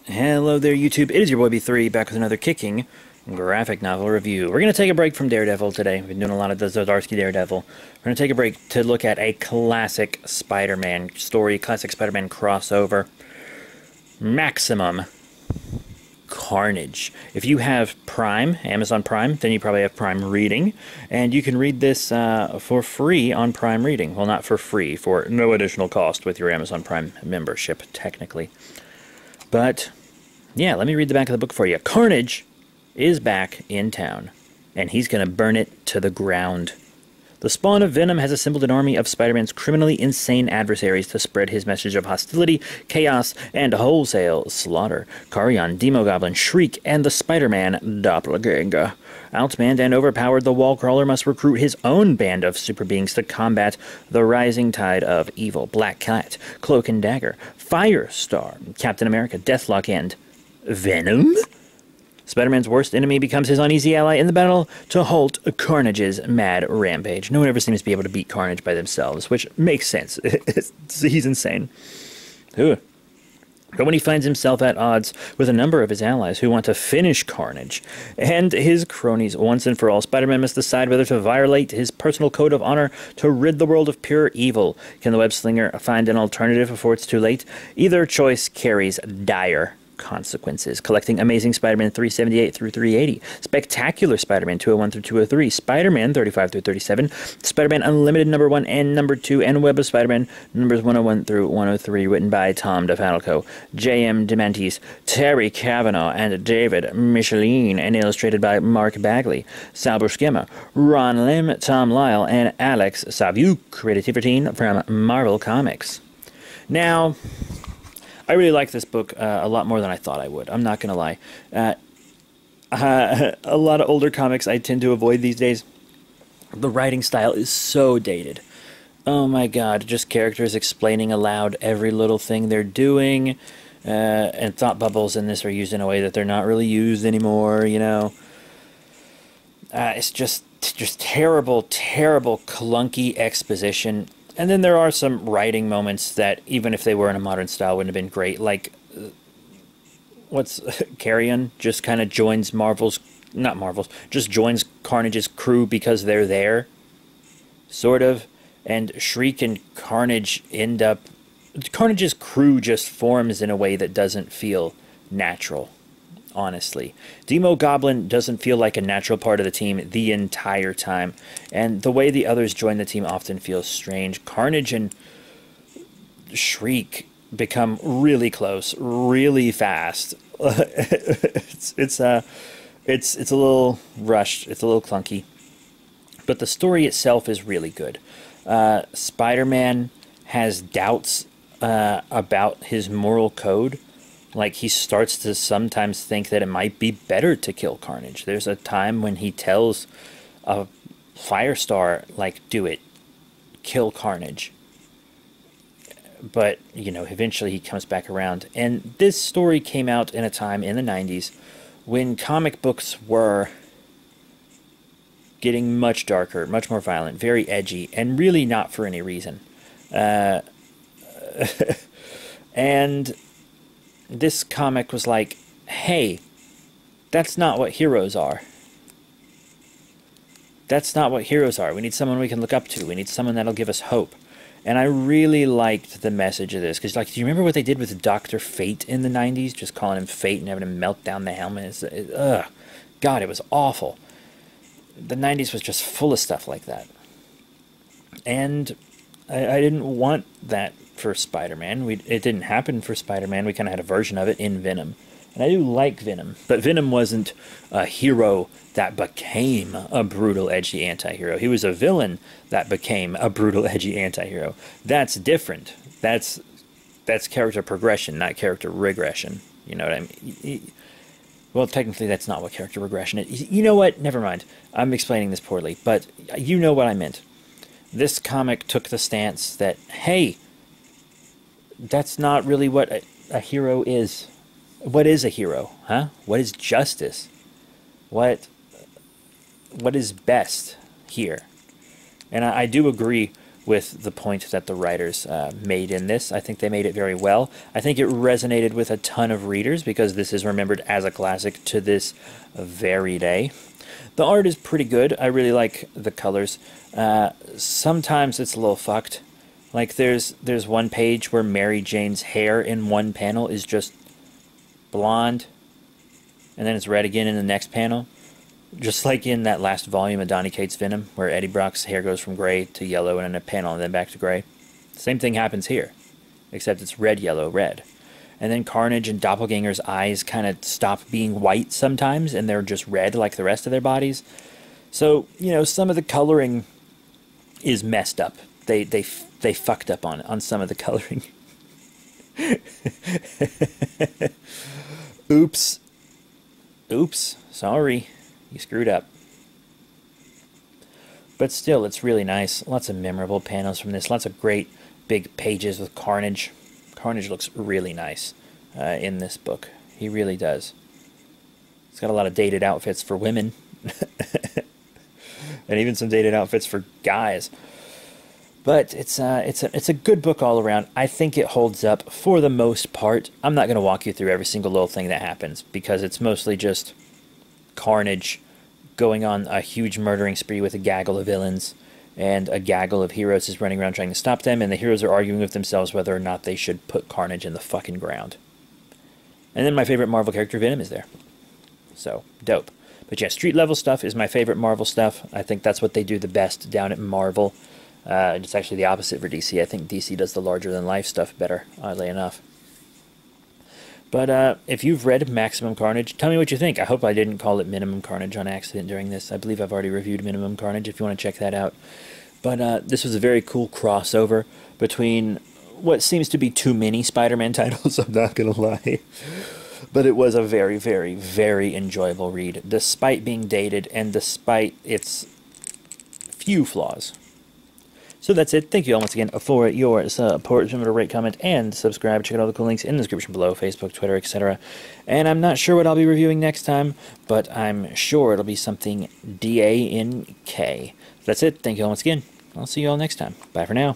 Hello there, YouTube. It is your boy B3 back with another kicking graphic novel review. We're going to take a break from Daredevil today. We've been doing a lot of the Zdarsky Daredevil. We're going to take a break to look at a classic Spider-Man story, classic Spider-Man crossover. Maximum Carnage. If you have Prime, Amazon Prime, then you probably have Prime Reading, and you can read this for free on Prime Reading. Well, not for free, for no additional cost with your Amazon Prime membership, technically. But yeah, let me read the back of the book for you. Carnage is back in town, and he's going to burn it to the ground. The Spawn of Venom has assembled an army of Spider-Man's criminally insane adversaries to spread his message of hostility, chaos, and wholesale slaughter. Carrion, Demogoblin, Shriek, and the Spider-Man Doppelganger. Outmanned and overpowered, the Wallcrawler must recruit his own band of super beings to combat the rising tide of evil. Black Cat, Cloak and Dagger, Firestar, Captain America, Deathlock, and Venom? Spider-Man's worst enemy becomes his uneasy ally in the battle to halt Carnage's mad rampage. No one ever seems to be able to beat Carnage by themselves, which makes sense. He's insane. But when he finds himself at odds with a number of his allies who want to finish Carnage and his cronies once and for all, Spider-Man must decide whether to violate his personal code of honor to rid the world of pure evil. Can the web-slinger find an alternative before it's too late? Either choice carries dire consequences. Collecting Amazing Spider-Man 378 through 380, Spectacular Spider-Man 201 through 203, Spider-Man 35 through 37, Spider-Man Unlimited number 1 and number 2, and Web of Spider-Man numbers 101 through 103, written by Tom DeFalco, J.M. DeMantis, Terry Cavanaugh, and David Michelin, and illustrated by Mark Bagley, Sal Buscema, Ron Lim, Tom Lyle, and Alex Saviuk, rated T14 from Marvel Comics. Now, I really like this book a lot more than I thought I would. I'm not going to lie. A lot of older comics I tend to avoid these days. The writing style is so dated. Oh my god, just characters explaining aloud every little thing they're doing. And thought bubbles in this are used in a way that they're not really used anymore, you know. It's just terrible, terrible, clunky exposition. And then there are some writing moments that, even if they were in a modern style, wouldn't have been great. Like, Carrion just kind of joins just joins Carnage's crew because they're there, sort of. And Shriek and Carnage end up... Carnage's crew just forms in a way that doesn't feel natural, honestly. Demogoblin doesn't feel like a natural part of the team the entire time, and the way the others join the team often feels strange. Carnage and Shriek become really close, really fast. It's a little rushed, it's a little clunky, but the story itself is really good. Spider-Man has doubts about his moral code. Like, he starts to sometimes think that it might be better to kill Carnage. There's a time when he tells Firestar, like, do it. Kill Carnage. But, you know, eventually he comes back around. And this story came out in a time in the 90s when comic books were getting much darker, much more violent, very edgy, and really not for any reason. And this comic was like, hey, that's not what heroes are. That's not what heroes are. We need someone we can look up to. We need someone that'll give us hope. And I really liked the message of this. Because, like, do you remember what they did with Dr. Fate in the 90s? Just calling him Fate and having him melt down the helmet. God, it was awful. The 90s was just full of stuff like that. And I didn't want that for Spider-Man. It didn't happen for Spider-Man. We kind of had a version of it in Venom. And I do like Venom. But Venom wasn't a hero that became a brutal, edgy anti-hero. He was a villain that became a brutal, edgy anti-hero. That's different. That's character progression, not character regression. You know what I mean? Well, technically, that's not what character regression is. You know what? Never mind. I'm explaining this poorly. But you know what I meant. This comic took the stance that, hey, that's not really what a hero is. What is a hero, huh? What is justice? What is best here? And I do agree with the point that the writers made in this. I think they made it very well. I think it resonated with a ton of readers because this is remembered as a classic to this very day. The art is pretty good. I really like the colors. Sometimes it's a little fucked. Like there's one page where Mary Jane's hair in one panel is just blonde, and then it's red again in the next panel. Just like in that last volume of Donny Cates' Venom, where Eddie Brock's hair goes from gray to yellow and in a panel and then back to gray. Same thing happens here, except it's red, yellow, red. And then Carnage and Doppelganger's eyes kind of stop being white sometimes, and they're just red like the rest of their bodies. So, you know, some of the coloring is messed up. They fucked up on some of the coloring. Oops. Oops. Sorry. You screwed up. But still, it's really nice. Lots of memorable panels from this. Lots of great big pages with Carnage. Carnage looks really nice in this book. He really does. He's got a lot of dated outfits for women. And even some dated outfits for guys. But it's a good book all around. I think it holds up for the most part. I'm not going to walk you through every single little thing that happens because it's mostly just Carnage going on a huge murdering spree with a gaggle of villains, and a gaggle of heroes is running around trying to stop them, and the heroes are arguing with themselves whether or not they should put Carnage in the fucking ground. And then my favorite Marvel character, Venom, is there. So, dope. But yeah, street level stuff is my favorite Marvel stuff. I think that's what they do the best down at Marvel. It's actually the opposite for DC. I think DC does the larger-than-life stuff better, oddly enough. But if you've read Maximum Carnage, tell me what you think. I hope I didn't call it Minimum Carnage on accident during this. I believe I've already reviewed Minimum Carnage if you want to check that out. But this was a very cool crossover between what seems to be too many Spider-Man titles, I'm not going to lie. But it was a very, very, very enjoyable read, despite being dated and despite its few flaws. So that's it. Thank you all once again for your support. Remember to rate, comment, and subscribe. Check out all the cool links in the description below, Facebook, Twitter, etc. And I'm not sure what I'll be reviewing next time, but I'm sure it'll be something DANK. That's it. Thank you all once again. I'll see you all next time. Bye for now.